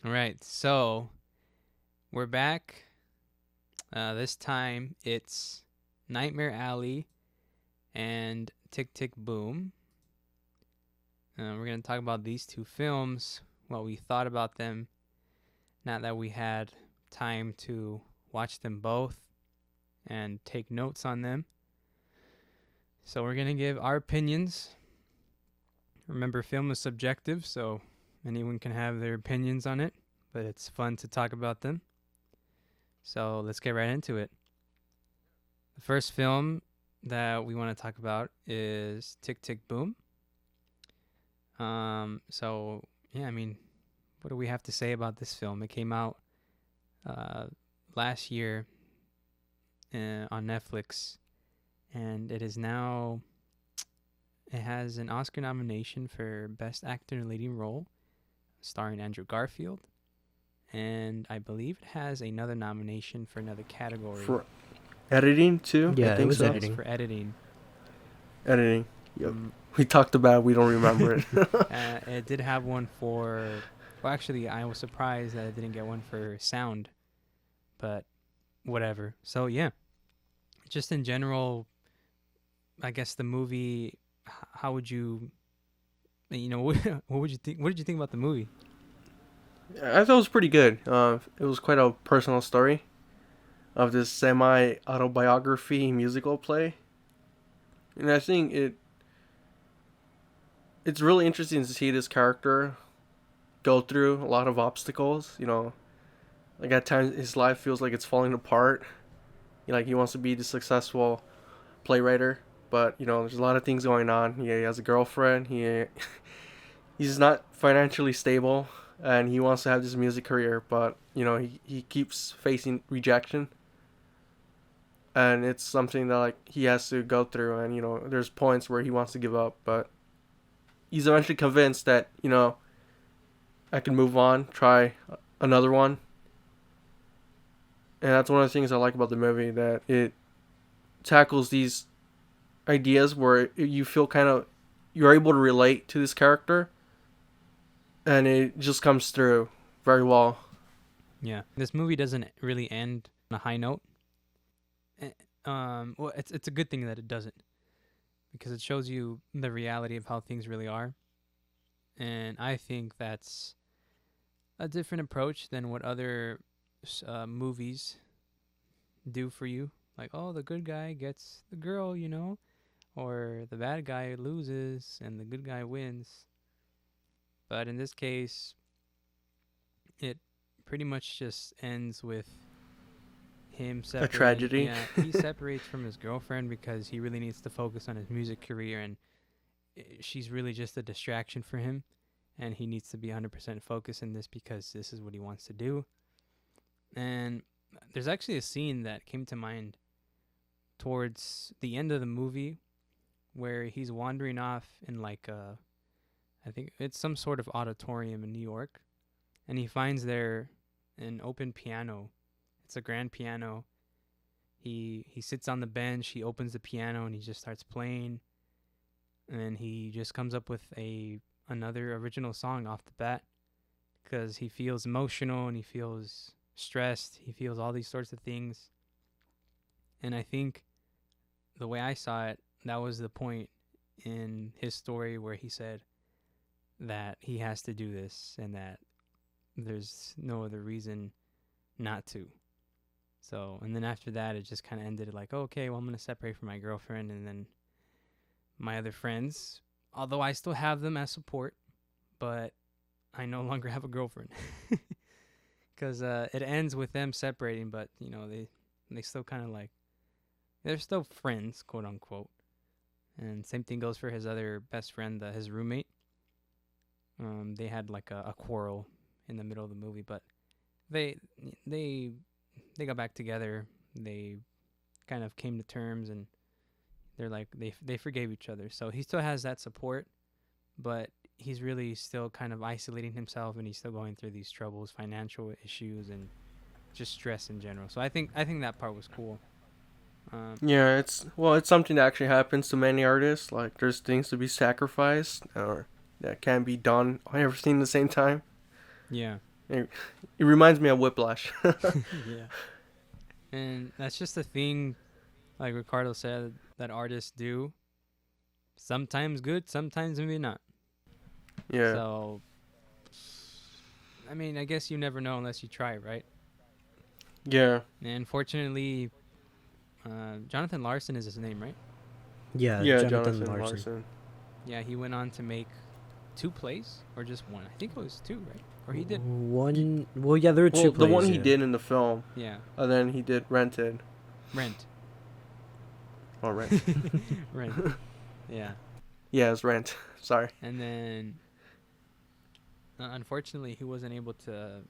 All right, so we're back. This time it's Nightmare Alley and Tick Tick Boom. We're going to talk about these two films, what we thought about them, now that we had time to watch them both and take notes on them. So we're going to give our opinions. Remember, film is subjective, so anyone can have their opinions on it, but it's fun to talk about them. So let's get right into it. The first film that we want to talk about is Tick Tick Boom. So yeah, I mean, what do we have to say about this film? It came out last year on Netflix, and it is now. It has an Oscar nomination for Best Actor in a Leading Role, starring Andrew Garfield, and I believe it has another nomination for another category. For editing too, I Yeah, it think was so. editing. For editing. Editing. Yep. Mm, We talked about it, we don't remember it. it did have one for. Well, actually, I was surprised that it didn't get one for sound, but whatever. So yeah, just in general, I guess the movie. How would you, what would you think? What did you think about the movie? I thought it was pretty good. It was quite a personal story of this semi autobiography musical play, and I think it's really interesting to see this character go through a lot of obstacles. Like at times his life feels like it's falling apart. Like he wants to be the successful playwright, but there's a lot of things going on. He has a girlfriend. He's not financially stable, and he wants to have this music career, but he keeps facing rejection, and it's something that like he has to go through. And there's points where he wants to give up, but he's eventually convinced that I can move on, try another one. And that's one of the things I like about the movie, that it tackles these ideas where you feel kind of you're able to relate to this character, and it just comes through very well. Yeah, this movie doesn't really end on a high note. Well, it's a good thing that it doesn't, because it shows you the reality of how things really are, and I think that's a different approach than what other movies do for you. Like, oh, the good guy gets the girl, or the bad guy loses and the good guy wins. But in this case, it pretty much just ends with him A separating. tragedy. Yeah, he separates from his girlfriend because he really needs to focus on his music career, and she's really just a distraction for him. And he needs to be 100% focused in this because this is what he wants to do. And there's actually a scene that came to mind towards the end of the movie where he's wandering off in like I think it's some sort of auditorium in New York, and he finds there an open piano. It's a grand piano. He sits on the bench, he opens the piano and he just starts playing, and he just comes up with another original song off the bat because he feels emotional and he feels stressed, he feels all these sorts of things. And I think the way I saw it, that was the point in his story where he said that he has to do this and that there's no other reason not to. So, and then after that, it just kind of ended like, oh, okay, well, I'm going to separate from my girlfriend and then my other friends, although I still have them as support, but I no longer have a girlfriend. Because it ends with them separating, but, they still kind of like, they're still friends, quote unquote. And same thing goes for his other best friend, his roommate. They had like a quarrel in the middle of the movie, but they they they got back together. They kind of came to terms, and they're like they forgave each other. So he still has that support, but he's really still kind of isolating himself, and he's still going through these troubles, financial issues, and just stress in general. So I think that part was cool. Um, Yeah, it's something that actually happens to many artists. Like there's things to be sacrificed or that can be done everything at the same time. yeah, It reminds me of Whiplash. Yeah. And that's just the thing, like Ricardo said, that artists do. Sometimes good, sometimes maybe not. Yeah. So, I mean, I guess you never know unless you try, right? Yeah. And unfortunately, Jonathan Larson is his name, right? Yeah, Yeah, Jonathan Jonathan Larson. Larson. Yeah, he went on to make 2 plays or just one. I think it was 2, right? Or he did. One. Well, yeah, there were Well, two the plays. one he yeah. did in the film, Yeah, and then he did Rented. Rent. Or Rent. Rent. Yeah. Yeah, it's Rent. Sorry. And then, unfortunately, he wasn't able to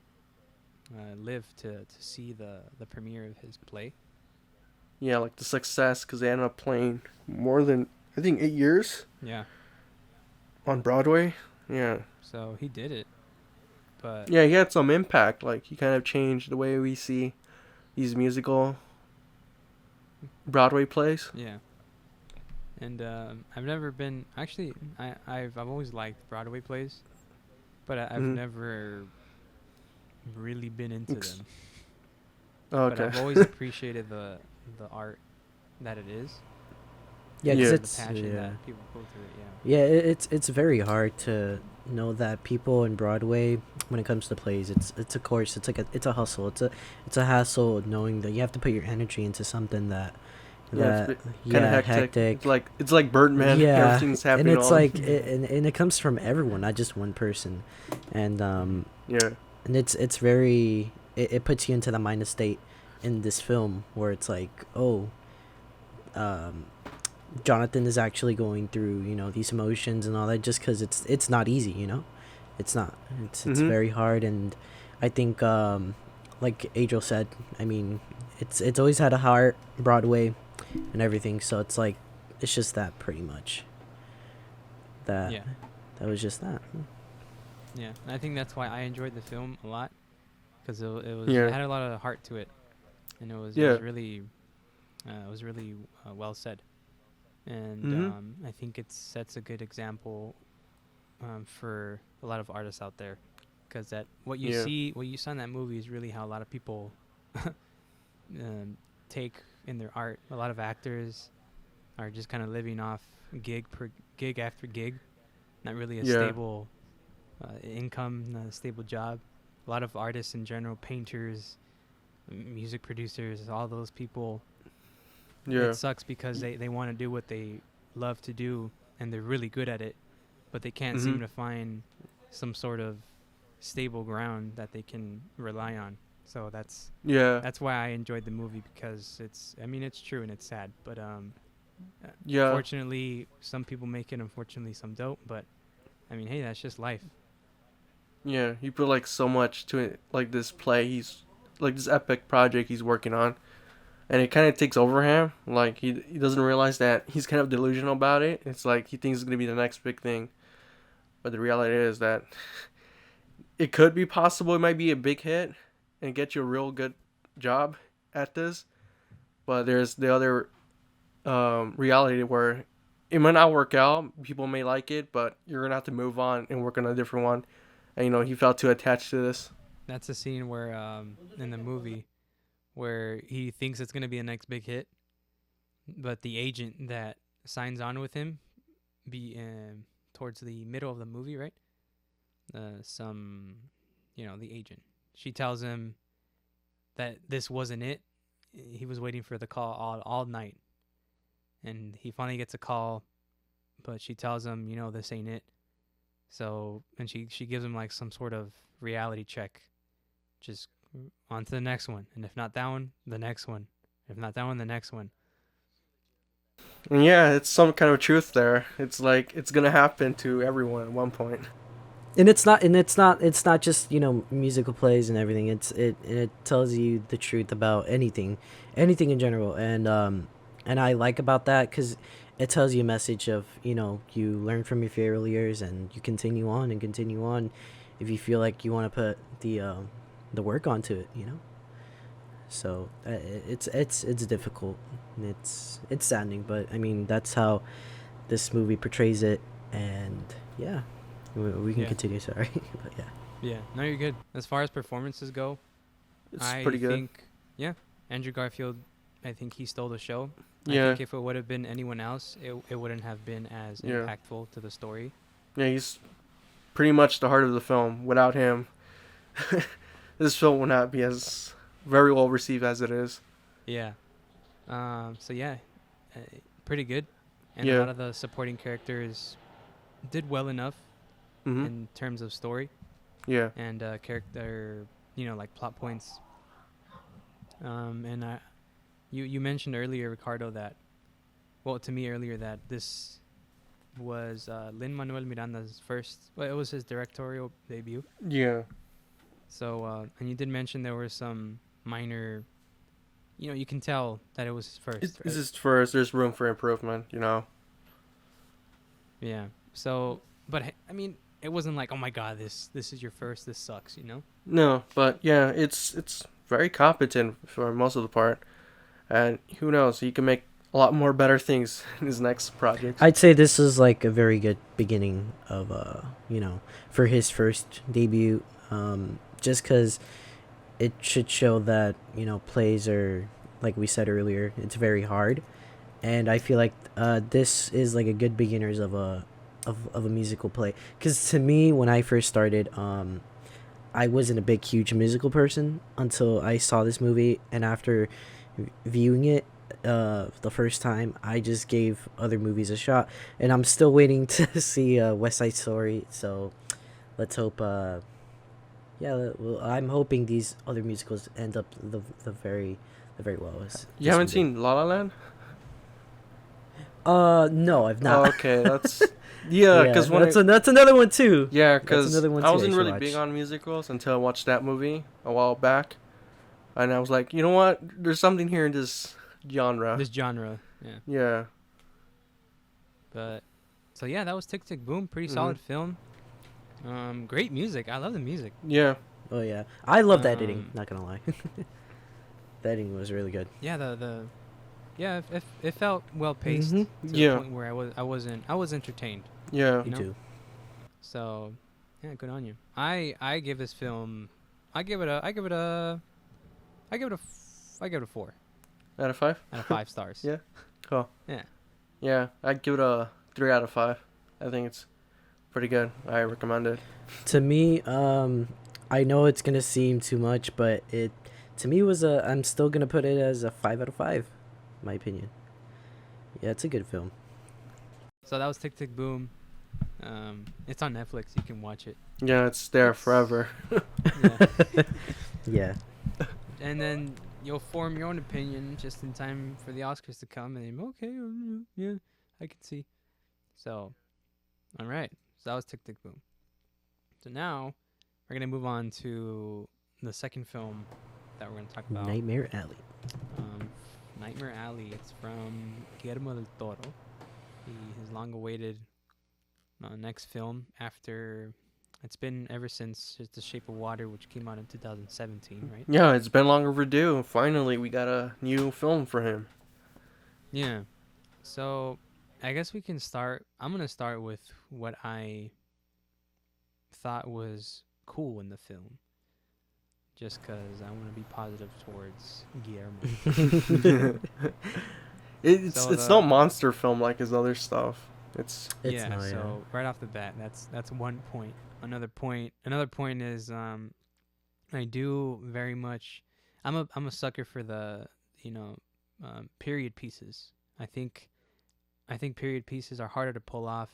live to see the premiere of his play. Yeah, like the success, because they ended up playing more than, I think, 8 years Yeah. on Broadway. Yeah. So he did it, but Yeah, he had some impact. Like, he kind of changed the way we see these musical Broadway plays. yeah. And I've never been actually. I've always liked Broadway plays, but I've Mhm. never really been into Ex- them. Oh, But okay. I've always appreciated the art that it is. Yeah, Yeah. because The it's passion yeah. that people go through it. Yeah. Yeah, it's very hard to know that people in Broadway, when it comes to plays, it's a course, it's a hustle, it's a hassle knowing that you have to put your energy into something that Yeah, that kind of hectic. It's like Birdman. Yeah, Everything's and happening it's all. like and it comes from everyone, not just one person, and Yeah. and it's very it puts you into the mind state in this film where it's like, oh, um Jonathan is actually going through, these emotions and all that, just because it's not easy, it's not, it's Mhm. very hard. And I think, like Adriel said, I mean, it's always had a heart, Broadway and everything, so it's like, it's just that pretty much, that Yeah. that was just that. Yeah. And I think that's why I enjoyed the film a lot, because it Yeah. had a lot of heart to it, and it was Yeah. really well said. And Mhm. I think it sets a good example for a lot of artists out there, because that what Yeah. you saw in that movie is really how a lot of people take in their art. A lot of actors are just kind of living off gig after gig, not really a Yeah. stable income, not a stable job. A lot of artists in general, painters, music producers, all those people, Yeah. it sucks because they want to do what they love to do and they're really good at it, but they can't seem Mhm. to find some sort of stable ground that they can rely on. So Yeah. that's why I enjoyed the movie, because I mean it's true and it's sad, but Yeah. fortunately some people make it, unfortunately some don't, but I mean, hey, that's just life. Yeah. He put like so much to it, like this play. He's like this epic project he's working on, and it kind of takes over him. Like he doesn't realize that he's kind of delusional about it. It's like he thinks it's gonna be the next big thing, but the reality is that it could be possible. It might be a big hit and get you a real good job at this, but there's the other reality where it might not work out. People may like it, but you're gonna have to move on and work on a different one. And he felt too attached to this. That's a scene where in the movie where he thinks it's going to be a next big hit, but the agent that signs on with him towards the middle of the movie, right? The agent. She tells him that this wasn't it. He was waiting for the call all night. And he finally gets a call, but she tells him, this ain't it. So, and she gives him like some sort of reality check. Just on to the next one. And if not that one, the next one. If not that one, the next one. And yeah, it's some kind of truth there. It's like it's gonna happen to everyone at one point. And it's not just, musical plays and everything. It tells you the truth about anything in general. And I like about that, because it tells you a message of, you learn from your failures and you continue on and continue on if you feel like you want to put the work onto it, so it's difficult, and it's saddening, but I mean, that's how this movie portrays it. And yeah, we can Yeah. continue, sorry. But yeah. Yeah, no, you're good. As far as performances go, It's I pretty good. think, yeah, Andrew Garfield, I think he stole the show. I Yeah, think if it would have been anyone else, it wouldn't have been as yeah, impactful to the story. yeah. He's pretty much the heart of the film. Without him, this film would not be as very well received as it is. Yeah. So yeah, uh, pretty good. And a Yeah. lot of the supporting characters did well enough Mhm. in terms of story Yeah. and character, like plot points. And you mentioned earlier, Ricardo, that, well, to me earlier, that this was Lin Manuel Miranda's first. Well, it was his directorial debut. Yeah. So, and you did mention there were some minor. You can tell that it was his first, This right? is first. There's room for improvement. Yeah. So, but I mean, it wasn't like, oh my god, this is your first. This sucks. No, but yeah, it's very competent for most of the part, and who knows, he can make a lot more better things in his next projects. I'd say this is like a very good beginning of for his first debut. Just because it should show that plays are, like we said earlier, it's very hard, and I feel like this is like a good beginners of a musical play. Because to me, when I first started, I wasn't a big huge musical person until I saw this movie, and after viewing it the first time, I just gave other movies a shot, and I'm still waiting to see West Side Story. So let's hope. Yeah, well, I'm hoping these other musicals end up the very well as You this haven't one did. seen La La Land? No, I've Oh, not. okay, that's yeah, Yeah, because that's another one too. yeah, That's because another one I too I wasn't should really watch. big on musicals until I watched that movie a while back, and I was like, you know what? There's something here in this genre. This genre. Yeah. Yeah. But so yeah, that was Tick Tick Boom. Pretty Mhm. solid film. Great music. I love the music. Yeah. Oh yeah, I love the editing. Um, Not gonna lie, the editing was really good. Yeah, yeah, it felt well paced Mhm. to the Yeah. point where I was entertained. Yeah. Me know? too. So, yeah, good on you. I give this film, I give it a 4 Out of 5. out of 5 stars. Yeah. Cool. Yeah. Yeah, I'd give it a 3 out of 5. I think it's pretty good. I recommend it. To me, I know it's gonna seem too much, but it to me was a. I'm still gonna put it as a 5 out of 5, my opinion. Yeah, it's a good film. So that was Tick Tick Boom. It's on Netflix. You can watch it. Yeah, it's there It's- forever. Yeah. Yeah. And then you'll form your own opinion just in time for the Oscars to come. And you're, okay, yeah, I can see. So, all right. So that was Tick Tick Boom. So now we're gonna move on to the second film that we're gonna talk about. Nightmare Alley. Nightmare Alley. It's from Guillermo del Toro. His long-awaited next film after. It's been ever since just The Shape of Water, which came out in 2017, right? Yeah, it's been long overdue. Finally, we got a new film for him. Yeah. So, I guess we can start. I'm going to start with what I thought was cool in the film. Just because I want to be positive towards Guillermo. It's So it's the- no monster film like his other stuff. It's It's yeah, not, so right off the bat, that's one point. Another point is I do very much I'm a sucker for the, period pieces. I think period pieces are harder to pull off,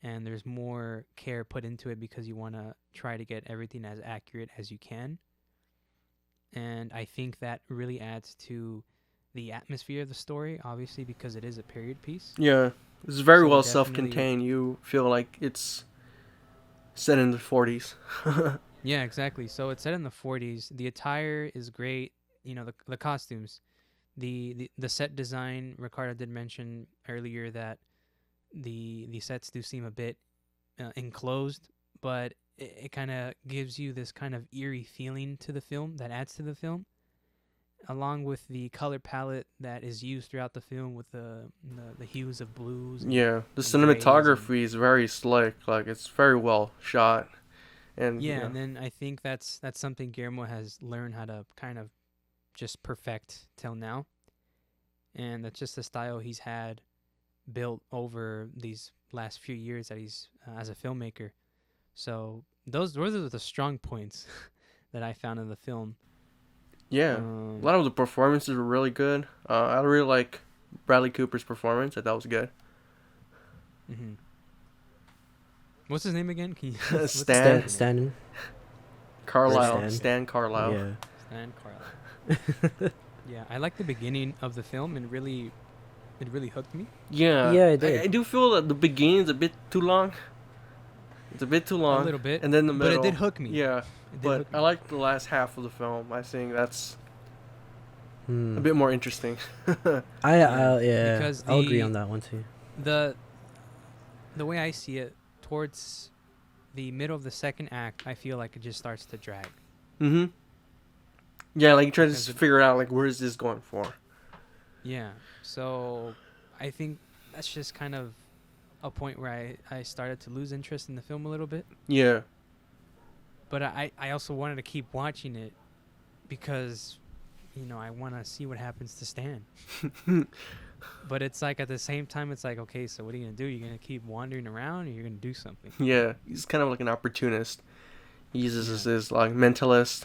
and there's more care put into it because you want to try to get everything as accurate as you can. And I think that really adds to the atmosphere of the story, obviously, because it is a period piece. yeah, it's very So well definitely- self-contained. You feel like it's set in the 40s. Yeah, exactly. So it's set in the 40s. The attire is great. The costumes, the set design. Ricardo did mention earlier that the sets do seem a bit enclosed, but it kind of gives you this kind of eerie feeling to the film that adds to the film, along with the color palette that is used throughout the film with the hues of blues. Yeah, the and grays cinematography is very slick. Like, it's very well shot. And Yeah, and then I think that's something Guillermo has learned how to kind of just perfect till now, and that's just the style he's had built over these last few years that he's as a filmmaker. So those are the strong points that I found in the film. yeah, a lot of the performances were really good. I really like Bradley Cooper's performance. I thought it was good. hmm What's his name again? Can you, what's his Stan. second name? Stan. Carlisle, Stan. Stan Carlisle. Yeah. Stan Carlisle. Yeah, I like the beginning of the film, and it really hooked me. Yeah, Yeah, it did. I do feel that the beginning's a bit too long. It's a bit too long. A little bit, And then the middle. but it did hook me. Yeah, It did but hook I me. like the last half of the film. I think that's a Hmm. bit more interesting. Yeah. Because I'll agree the- on that one too. the way I see it, towards the middle of the second act, I feel like it just starts to drag. Mm-hmm. Yeah, like you try to Because it- figure out like where is this going for? Yeah. So I think that's just kind of a point where I started to lose interest in the film a little bit. Yeah. But I also wanted to keep watching it because, I want to see what happens to Stan. But it's like at the same time, it's like, okay, so what are you going to do? You're going to keep wandering around or you're going to do something? Yeah, he's kind of like an opportunist. He uses Yeah. his like mentalist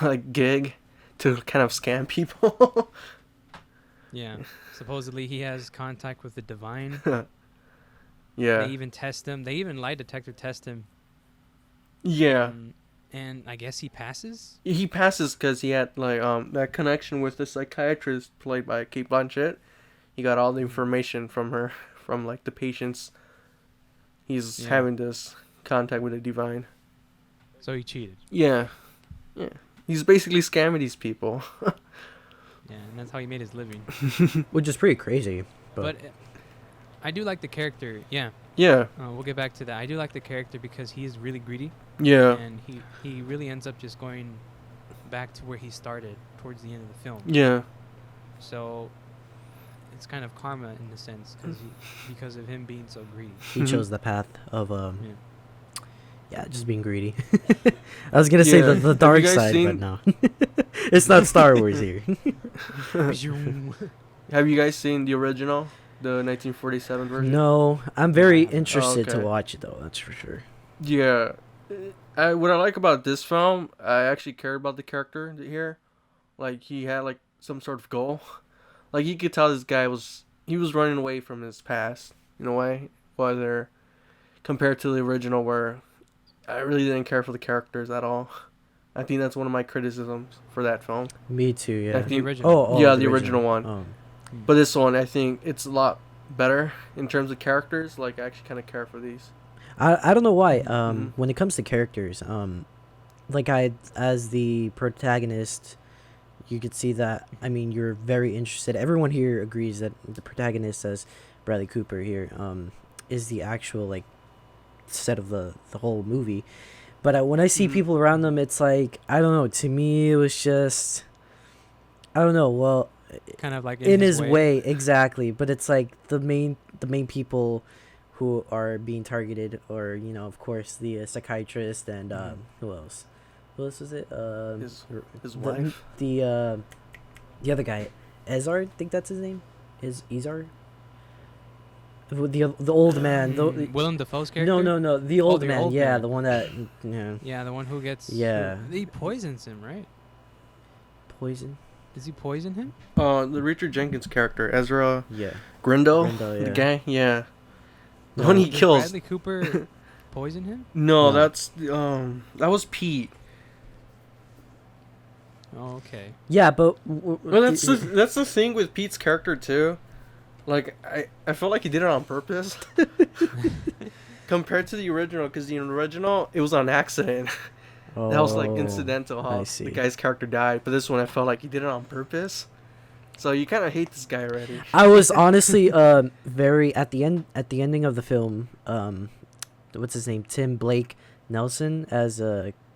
like gig to kind of scam people. Yeah. Supposedly he has contact with the divine. Yeah. They even test him. They even lie detector test him. Yeah. And I guess he passes. He passes because he had like that connection with the psychiatrist played by Kate Blanchett. He got all the information from her, from like the patients. He's Yeah. having this contact with the divine. So he cheated. Yeah. Yeah. He's basically scamming these people. Yeah, and that's how he made his living. Which is pretty crazy. But I do like the character. Yeah. Yeah. We'll get back to that. I do like the character because he is really greedy. Yeah. And he really ends up just going back to where he started towards the end of the film. Yeah. So it's kind of karma in a sense because of him being so greedy. He chose the path of Yeah. yeah, just being greedy. I was gonna say Yeah. the Have dark you guys side, seen- but no. It's not Star Wars here. Have you guys seen the original, the 1947 version? No, I'm very No. interested to okay. watch it though. That's for sure. Yeah. What I like about this film, I actually care about the character here. Like he had like some sort of goal. Like you could tell this guy was running away from his past in a way, whether compared to the original where I really didn't care for the characters at all. I think that's one of my criticisms for that film. Me too. Yeah. I The think- original. Oh, Yeah, the original one. Oh. But this one, I think it's a lot better in terms of characters. Like I actually kind of care for these. I don't know why. Mhm. When it comes to characters, like I as the protagonist, you could see that. I mean, you're very interested. Everyone here agrees that the protagonist, as Bradley Cooper here, is the actual like set of the whole movie. But when I see Mhm. people around them, it's like I don't know. To me, it was just I don't know. Well, Kind of like in his way, exactly. But it's like the main people who are being targeted, or of course, the psychiatrist and who else? Who else was it? His the, wife. the other guy, Ezar. I think that's his name. Is Ezar? The old man. Willem Dafoe's character. No. The old the man. old Yeah, man. the one that yeah. Yeah, the one who gets. Yeah. He poisons him, right? Poison. Does he poison him? The Richard Jenkins character, Ezra Yeah. Grindo, Grindo, the yeah. guy. Yeah. The No. one he Did kills. Bradley Cooper poison him? No, No. that's that was Pete. Oh, okay. Yeah, but Well, that's the thing with Pete's character too. Like I felt like he did it on purpose. Compared to the original, because the original it was on accident. That was like Oh, incidental I how see. the guy's character died. But this one I felt like he did it on purpose. So you kind of hate this guy already. I was honestly very at the ending of the film, what's his name, Tim Blake Nelson as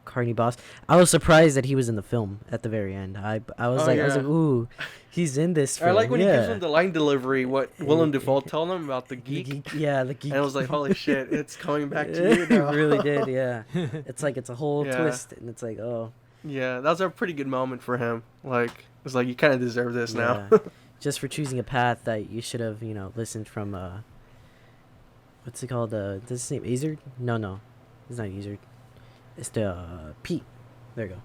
Carney boss. I was surprised that he was in the film at the very end. I was Oh, like, yeah. ooh, he's in this I film. like when he gives yeah. him the line delivery. What Willem Eh, Dafoe told him about the The geek, yeah, the geek. and I was like, holy shit, it's coming back to you it now. really did, yeah. It's like it's a whole Yeah. twist, and it's like, oh, Yeah, that was a pretty good moment for him. Like, it's like you kind of deserve this now. yeah. Just for choosing a path that you should have, listened from. What's it called? Does his name Azard? No, it's not Azard. It's the Pete. There you go.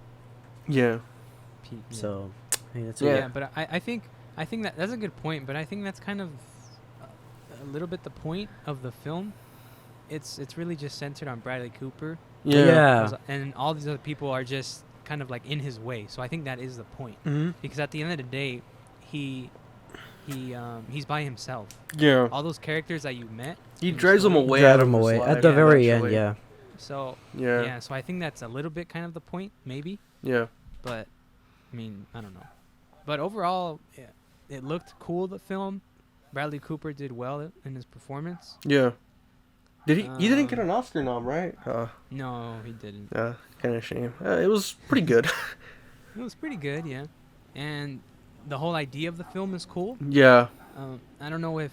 Yeah. Pete, yeah. So, I think that's Yeah. Yeah, but I think that's a good point. But I think that's kind of a little bit the point of the film. It's really just centered on Bradley Cooper, Yeah. and all these other people are just kind of like in his way. So I think that is the point. Mm-hmm. Because at the end of the day, he's by himself. Yeah. All those characters that you met, He in the drives him story- away. Drive out of him his away life, at the very end. eventually. Yeah. So Yeah. yeah, so I think that's a little bit kind of the point, maybe. Yeah. But I mean, I don't know. But overall, yeah, it looked cool. The film, Bradley Cooper did well in his performance. Yeah. Did he didn't get Um, an Oscar nom, right? No, he didn't. Yeah. Kind of shame. It was pretty good. It was pretty good, yeah. And the whole idea of the film is cool. Yeah. I don't know if,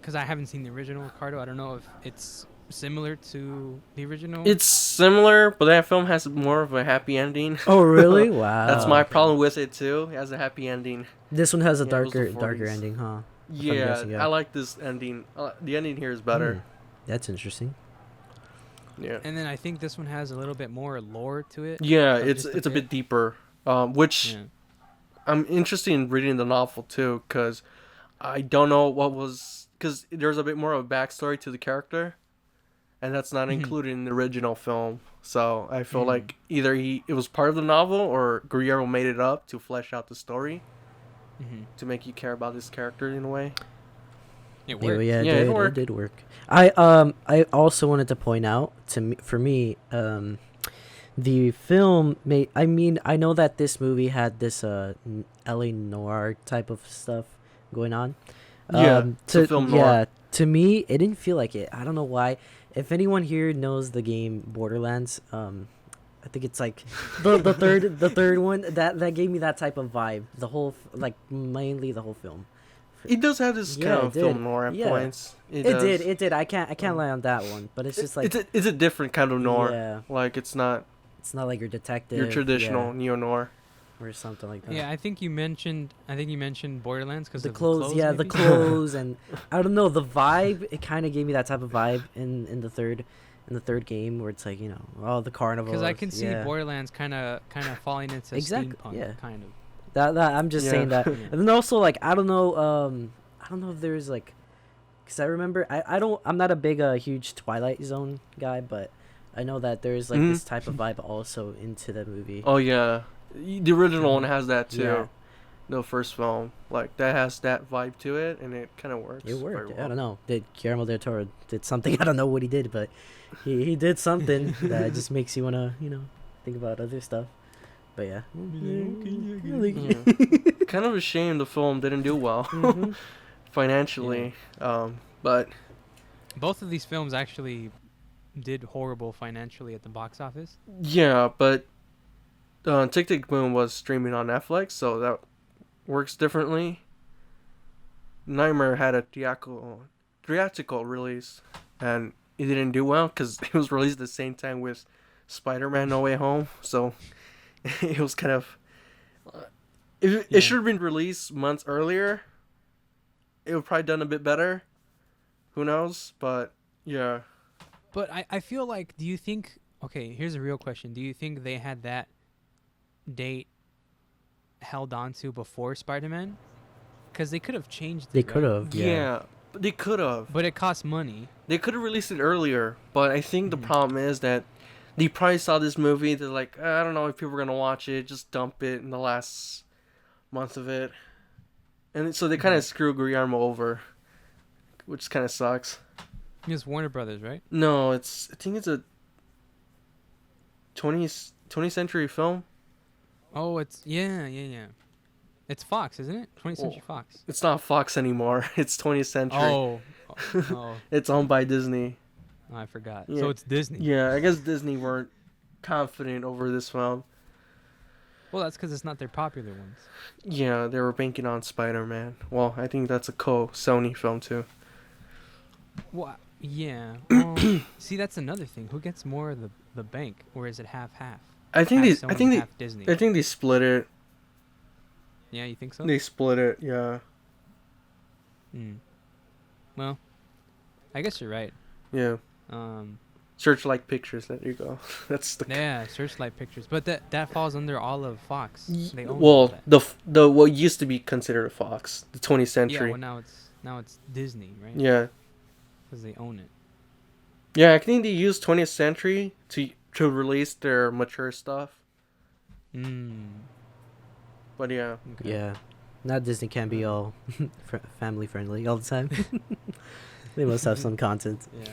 because I haven't seen the original, Ricardo. I don't know if it's similar to the original. It's similar, but that film has more of a happy ending. Oh really? Wow. That's my problem with it too. It has a happy ending. This one has a Yeah, it was the darker 40s. ending, huh? Yeah, guessing, yeah. I like this ending. The ending here is better. Hmm. That's interesting. Yeah. And then I think this one has a little bit more lore to it. Yeah, Of it's just it's a bit deeper. Which Yeah. I'm interested in reading the novel too, because I don't know what was, because there's a bit more of a backstory to the character, and that's not Mhm. included in the original film. So I feel Mhm. like either it was part of the novel, or Guillermo made it up to flesh out the story Mm-hmm. to make you care about this character in a way. It Yeah, worked. yeah, Yeah, it worked. it did work. I also wanted to point out for me, the film made. I mean, I know that this movie had this LA noir type of stuff going on. Yeah, it's a film noir. Yeah, to me, it didn't feel like it. I don't know why. If anyone here knows the game Borderlands, I think it's like the third one that gave me that type of vibe. The whole mainly the whole film. It does have this Yeah, kind it of film did. noir at Yeah. points. It does. did. I can't lie on that one, but it's just like it's a different kind of noir. Yeah, Like it's not it's not like your detective, your traditional neo noir. or something like that. Yeah, I think you mentioned Borderlands because the of clothes, yeah, the maybe? clothes, and I don't know, the vibe. It kind of gave me that type of vibe in the third game, where it's like, all the carnival. Because I can see yeah. Borderlands kind of falling into Exactly, steampunk, yeah. kind of. That I'm just Yeah. saying that, Yeah. and then also like I don't know if there's like, because I remember I'm not a big huge Twilight Zone guy, but I know that there's like Mhm. this type of vibe also into the movie. Oh yeah, the original one has that too. Yeah. The first film, like that has that vibe to it, and it kind of works. It very worked. I well. don't know. Did Guillermo del Toro did something? I don't know what he did, but he did something that just makes you wanna think about other stuff. But yeah. Yeah. Kind of a shame the film didn't do well Mhm. financially, but Both of these films actually did horrible financially at the box office. yeah, but Tick Tick Boom was streaming on Netflix, so that works differently. Nightmare had a theatrical release, and it didn't do well because it was released at the same time with Spider-Man: No Way Home, so it was kind of. If Yeah. it should have been released months earlier, it would probably done a bit better. Who knows? But yeah, But I feel like, do you think, okay, here's a real question. Do you think they had that date held on to before Spider-Man? Because they could have changed it. They right? could have. yeah, but they could have. But it costs money. They could have released it earlier, but I think the Mhm. problem is that they probably saw this movie. They're like, I don't know if people are gonna watch it. Just dump it in the last month of it, and so they kind of screw Guillermo over, which kind of sucks. It's Warner Brothers, right? No, I think it's a 20th century film. Oh, yeah. It's Fox, isn't it? 20th Century Fox. It's not Fox anymore. It's 20th century. Oh. Oh, It's owned by Disney. I forgot. Yeah. So it's Disney. Yeah, I guess Disney weren't confident over this film. Well, that's because it's not their popular ones. Yeah, they were banking on Spider-Man. Well, I think that's a Sony film too. Well, yeah. See, that's another thing. Who gets more of the bank, or is it half-half? I think Half they, Sony, half Disney. I think they split it. Yeah, you think so? They split it. Yeah. Well, I guess you're right. Yeah. Searchlight Pictures. There you go. That's the. Yeah, Searchlight Pictures, but that falls under all of Fox. They own all Well, that. the what used to be considered a Fox, the 20th Yeah, Century. well now it's Disney, right? Yeah. Because they own it. Yeah, I think they used 20th Century to release their mature stuff. But yeah. Okay. Yeah. Not Disney can be all family friendly all the time. They must have some content. Yeah.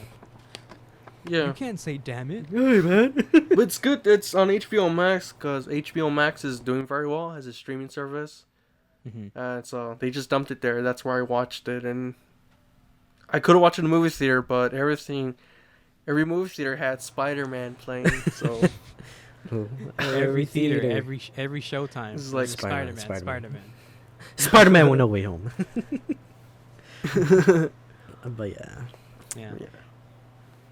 Yeah. You can't say damn it. Hey, man. But it's good. It's on HBO Max because HBO Max is doing very well as a streaming service. So they just dumped it there. That's where I watched it, and I could have watched it in the movie theater, but every movie theater had Spider-Man playing. So Every theater, every showtime. This is like Spider-Man. Spider-Man with No Way Home. But yeah. Yeah. Yeah.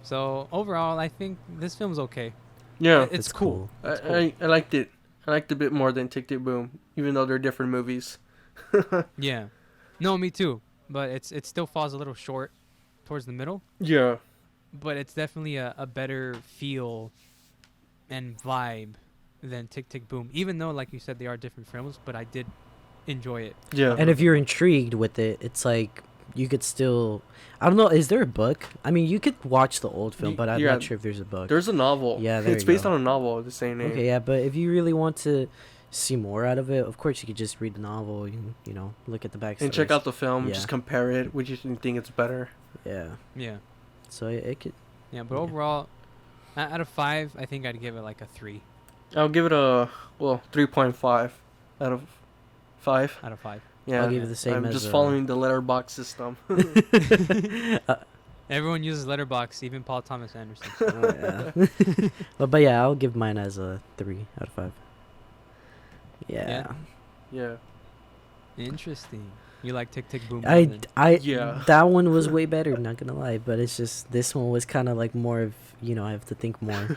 So overall, I think this film's okay. yeah, It's cool. It's cool. I liked it. I liked it a bit more than Tick Tick Boom, even though they're different movies. Yeah. No, me too. But it still falls a little short towards the middle. Yeah. But it's definitely a better feel and vibe than Tick Tick Boom. Even though, like you said, they are different films, but I did enjoy it. Yeah. And if you're intrigued with it, it's like you could still. I don't know. Is there a book? I mean, you could watch the old film, but I'm Yeah, not sure if there's a book. There's a novel. Yeah, there it's you based go. on a novel of the same name. Okay, yeah, but if you really want to see more out of it, of course you could just read the novel. You know, look at the backstory. And check out the film. Yeah. Just compare it. Which you think it's better? Yeah. Yeah. So it could. Yeah, but Yeah. overall, out of 5, I think I'd give it like a 3 I'll give it a 3.5 out of 5. out of 5. Yeah. I'll give it the same I'm as, just following the letterbox system. Everyone uses Letterboxd, even Paul Thomas Anderson. Oh, yeah. but yeah, I'll give mine as a 3 out of 5. Yeah. Yeah. Interesting. You like Tick Tick Boom? more than- Yeah. That one was way better, not gonna lie, but it's just this one was kind of like more of, I have to think more,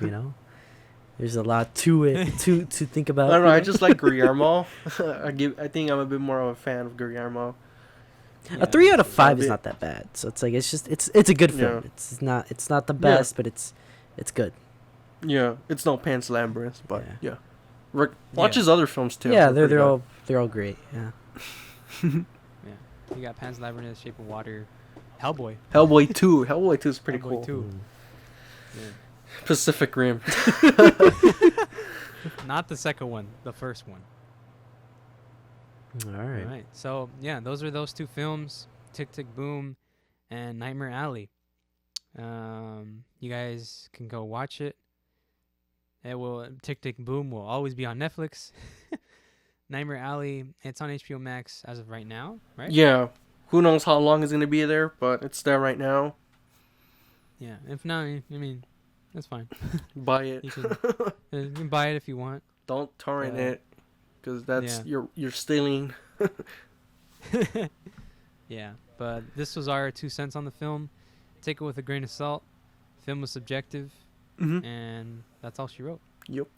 There's a lot to it to think about. I don't know. I just like Guillermo. I think I'm a bit more of a fan of Guillermo. A 3 out of 5 is bit- not that bad. So it's like it's a good film. Yeah. It's not the best, but it's good. Yeah. It's no Pan's Labyrinth, but Yeah. yeah. Watch his other films too. Yeah, They're pretty they're all great. Yeah. You got Pan's Labyrinth, Shape of Water, Hellboy. good. Hellboy 2. Hellboy 2 is pretty Hellboy cool. 2. Mm. Yeah. Pacific Rim. Not the second one, the first one. All right. All right. So, yeah, those are those 2 films, Tick Tick Boom and Nightmare Alley. You guys can go watch it. Tick Tick Boom will always be on Netflix. Nightmare Alley, it's on HBO Max as of right now, right? Yeah. Who knows how long it's going to be there, but it's there right now. Yeah. If not, I mean, that's fine. Buy it. You can buy it if you want. Don't torrent Uh, it, because that's yeah. you're stealing. Yeah, but this was our 2 cents on the film. Take it with a grain of salt. Film was subjective, Mm-hmm. and that's all she wrote. Yep.